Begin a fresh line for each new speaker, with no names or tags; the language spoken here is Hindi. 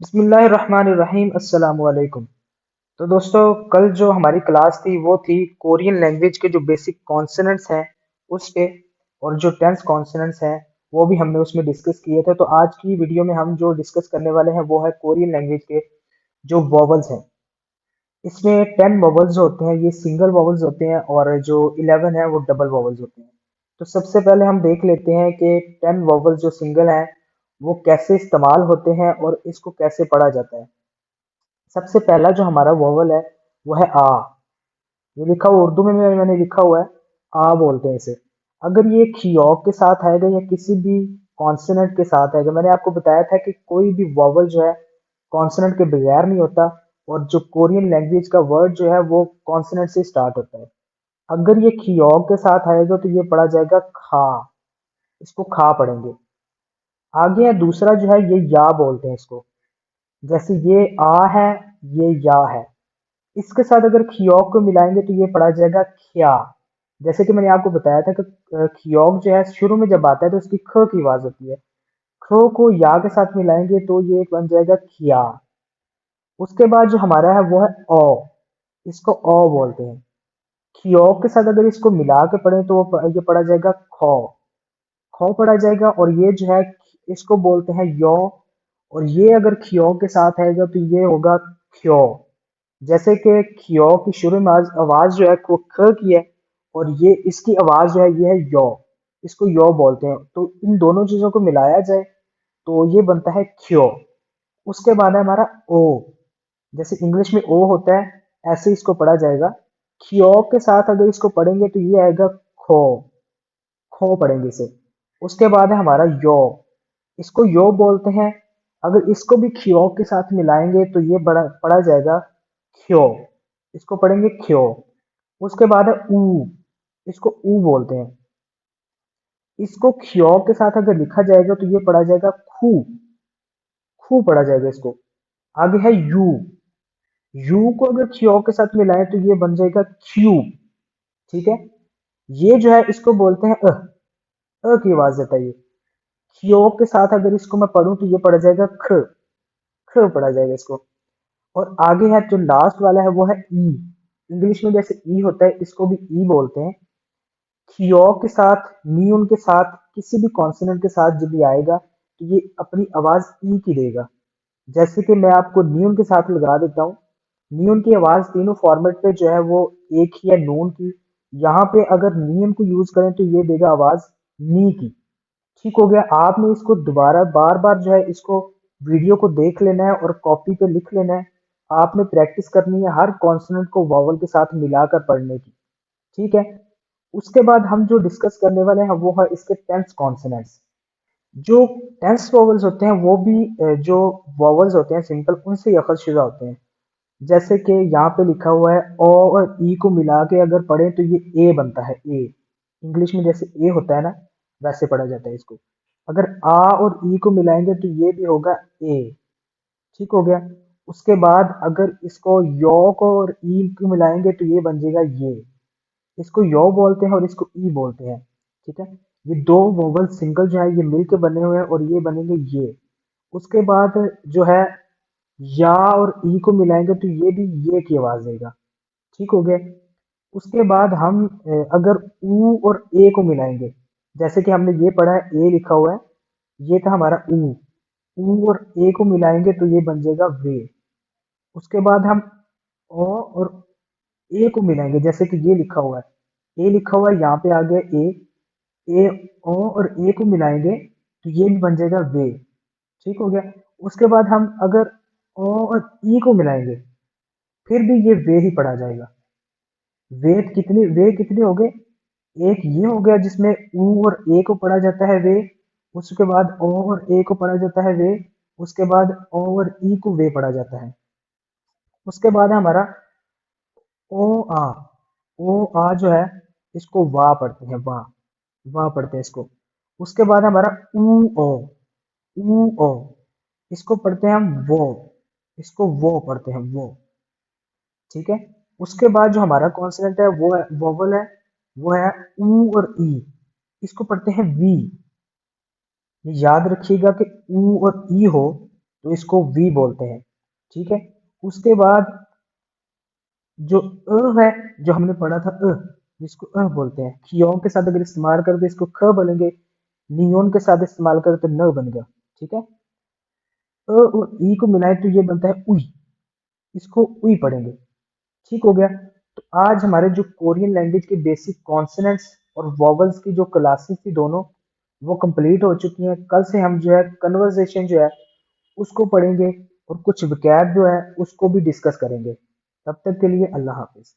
बिस्मिल्लाहिर्रहमानिर्रहीम अस्सलाम वालेकुम। तो दोस्तों, कल जो हमारी क्लास थी वो थी कोरियन लैंग्वेज के जो बेसिक कॉन्सोनेंट्स हैं उस पे, और जो टेंस कॉन्सोनेंट्स हैं वो भी हमने उसमें डिस्कस किए थे। तो आज की वीडियो में हम जो डिस्कस करने वाले हैं वो है कोरियन लैंग्वेज के जो वॉवल्स हैं। इसमें 10 वॉवल्स होते हैं, ये सिंगल वॉवल्स होते हैं, और जो 11 है वो डबल वॉवल्स होते हैं। तो सबसे पहले हम देख लेते हैं कि 10 वॉवल्स जो सिंगल हैं वो कैसे इस्तेमाल होते हैं और इसको कैसे पढ़ा जाता है। सबसे पहला जो हमारा वोवल है वो है आ। ये लिखा हुआ उर्दू में मैंने लिखा हुआ है, आ बोलते हैं इसे। अगर ये खियोग के साथ आएगा या किसी भी कॉन्सोनेंट के साथ आएगा, मैंने आपको बताया था कि कोई भी वोवल जो है कॉन्सोनेंट के बगैर नहीं होता, और जो कोरियन लैंग्वेज का वर्ड जो है वो कॉन्सोनेंट से स्टार्ट होता है। अगर ये खियोग के साथ आएगा तो ये पढ़ा जाएगा खा, इसको खा पढ़ेंगे। आगे है दूसरा जो है, ये या बोलते हैं इसको। जैसे ये आ है, ये या है, इसके साथ अगर खियोग को मिलाएंगे तो ये पढ़ा जाएगा ख्या। जैसे कि मैंने आपको बताया था कि खियोग जो है शुरू में जब आता है तो उसकी ख की आवाज होती है। ख को या के साथ मिलाएंगे तो ये बन जाएगा खिया। उसके बाद जो हमारा है वो है ओ, इसको ओ बोलते हैं। खियोग के साथ अगर इसको मिला के पढ़े तो ये पढ़ा जाएगा खो, खो पढ़ा जाएगा। और ये जो है इसको बोलते हैं यो, और ये अगर खियोग के साथ आएगा तो ये होगा क्यो। जैसे कि खियो की शुरू में आवाज जो है वो ख की है, और ये इसकी आवाज जो है ये है यो, इसको यो बोलते हैं। तो इन दोनों चीजों को मिलाया जाए तो ये बनता है क्यो। उसके बाद है हमारा ओ। जैसे इंग्लिश में ओ होता है, ऐसे इसको पढ़ा जाएगा। खियो के साथ अगर इसको पढ़ेंगे तो ये आएगा खो, खो पढ़ेंगे इसे। उसके बाद है हमारा यो, इसको यो बोलते हैं। अगर इसको भी खियो के साथ मिलाएंगे तो ये बड़ा पढ़ा जाएगा ख्यो, इसको पढ़ेंगे ख्यो। उसके बाद है ऊ, इसको ऊ बोलते हैं। इसको ख्यो के साथ अगर लिखा जाएगा तो ये पढ़ा जाएगा खू, खू पढ़ा जाएगा इसको। आगे है यू, यू को अगर ख्यो के साथ मिलाएं तो ये बन जाएगा क्यू। ठीक है, ये जो है इसको बोलते हैं अ की आवाज देता है ये। ख्यो के साथ अगर इसको मैं पढ़ूं तो ये पढ़ा जाएगा ख, ख पढ़ा जाएगा इसको। और आगे है जो लास्ट वाला है वो है ई। इंग्लिश में जैसे ई होता है इसको भी ई बोलते हैं। खियो के साथ, न्यून के साथ, किसी भी कॉन्सोनेंट के साथ जब ये आएगा तो ये अपनी आवाज ई की देगा। जैसे कि मैं आपको न्यून के साथ लगा देता हूँ। न्यून की आवाज तीनों फॉर्मेट पे जो है वो एक ही है, नून की। यहाँ पे अगर न्यून को यूज करें तो ये देगा आवाज नी की। ठीक हो गया। आपने इसको दोबारा बार बार जो है इसको वीडियो को देख लेना है और कॉपी पे लिख लेना है। आपने प्रैक्टिस करनी है हर कॉन्सोनेंट को वॉवल के साथ मिलाकर पढ़ने की। ठीक है। उसके बाद हम जो डिस्कस करने वाले हैं वो है इसके टेंस कॉन्सोनेंट्स। जो टेंस वॉवल्स होते हैं वो भी जो वॉवल्स होते हैं सिंपल, उनसे ही अखरशुदा होते हैं। जैसे कि यहाँ पे लिखा हुआ है ओ और ई को मिला के अगर पढ़ें तो ये ए बनता है, ए। इंग्लिश में जैसे ए होता है ना, वैसे पढ़ा जाता है इसको। अगर आ और ई को मिलाएंगे तो ये भी होगा ए। ठीक हो गया। उसके बाद अगर इसको यो को और ई को मिलाएंगे तो ये बन जाएगा ये। इसको यो बोलते हैं और इसको ई बोलते हैं। ठीक है। ये दो वोवल सिंगल जो है ये मिलके बने हुए हैं और ये बनेंगे ये। उसके बाद जो है या और ई को मिलाएंगे तो ये भी ये की आवाज देगा। ठीक हो गया। उसके बाद हम अगर ऊ और ए को मिलाएंगे, जैसे कि हमने ये पढ़ा है ए लिखा हुआ है, ये था हमारा ऊ। ऊ और ए को मिलाएंगे तो ये बन जाएगा वे। उसके बाद हम ओ और ए को मिलाएंगे, जैसे कि ये लिखा हुआ है, ए लिखा हुआ है यहाँ पे आ गया ए। ए ओ और ए को मिलाएंगे तो ये भी बन जाएगा वे। ठीक हो गया। उसके बाद हम अगर ओ और ई को मिलाएंगे फिर भी ये वे ही पढ़ा जाएगा। वे कितने हो गए? एक ये हो गया जिसमें ऊ और ए को पढ़ा जाता है वे। उसके बाद ओ और ए को पढ़ा जाता है वे। उसके बाद ओ और ई को वे पढ़ा जाता है। उसके बाद है हमारा ओ आ। ओ आ जो है इसको वाह पढ़ते हैं, वाह, वाह पढ़ते हैं इसको। उसके बाद हमारा ऊ ओ, ऊ ओ, इसको पढ़ते हैं हम वो, इसको वो पढ़ते हैं वो। ठीक है। उसके बाद जो हमारा कॉन्सोनेंट है वो है वोवल है, वो है ऊ और ई, इसको पढ़ते हैं वी। ये याद रखिएगा कि ऊ और ई हो तो इसको वी बोलते हैं। ठीक है। उसके बाद जो है, जो हमने पढ़ा था जिसको बोलते हैं, खियों के साथ अगर इस्तेमाल करके इसको ख बोलेंगे, नियोन के साथ इस्तेमाल करें तो न बन गया। ठीक है। और ई को मिलाए तो ये बनता है उई, इसको उई पढ़ेंगे। ठीक हो गया। तो आज हमारे जो कोरियन लैंग्वेज के बेसिक कॉन्सोनेंट्स और वॉवल्स की जो क्लासेस थी दोनों, वो कंप्लीट हो चुकी हैं। कल से हम जो है कन्वर्सेशन जो है उसको पढ़ेंगे और कुछ विकैब जो है उसको भी डिस्कस करेंगे। तब तक के लिए अल्लाह हाफिज।